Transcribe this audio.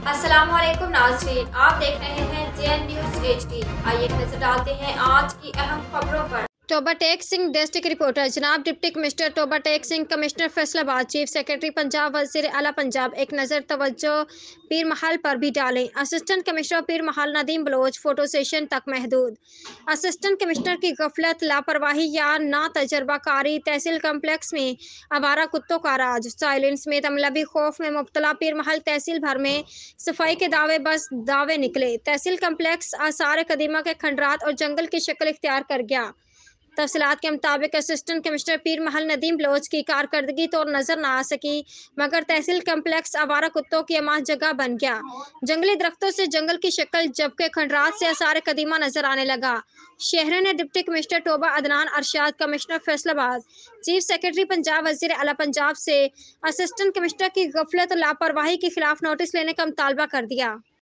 السلام علیکم ناظرین، آپ دیکھ رہے ہیں JN نیوز HD۔ آئیے نظر ڈالتے ہیں آج کی اہم خبروں پر۔ توبہ ٹیک سنگھ ڈسٹرکٹ رپورٹر جناب ڈپٹی کمشنر توبہ ٹیک سنگھ کمشنر فیصل آباد چیف سیکرٹری پنجاب وزیر اعلیٰ پنجاب ایک نظر توجہ پیر محل پر بھی ڈالیں۔ اسسٹنٹ کمشنر پیر محل ندیم بلوچ فوٹو سیشن تک محدود۔ اسسٹنٹ کمشنر کی غفلت، لاپرواہی یا نا تجربہ کاری، تحصیل کمپلیکس میں آوارہ کتوں کا راج۔ سائلین سمیت عملہ خوف میں مبتلا پیر محل تحصیل بھر میں صفائی کے دعوے بس دعوے نکلے۔ تحصیل کمپلیکس آثار قدیمہ کے کھنڈرات اور جنگل کی شکل اختیار کر گیا۔ تفصیلات کے مطابق اسسٹنٹ کمشنر پیر محل ندیم بلوچ کی کارکردگی تو نظر نہ آ سکی، مگر تحصیل کمپلیکس آوارہ کتوں کی اما جگہ بن گیا۔ جنگلی درختوں سے جنگل کی شکل جبکہ کھنڈرات سے آثار قدیمہ نظر آنے لگا۔ شہریوں نے ڈپٹی کمشنر توبہ عدنان ارشاد کمشنر فیصل آباد چیف سیکرٹری پنجاب وزیر اعلیٰ پنجاب سے اسسٹنٹ کمشنر کی غفلت و لاپرواہی کے خلاف نوٹس لینے کا مطالبہ کر دیا۔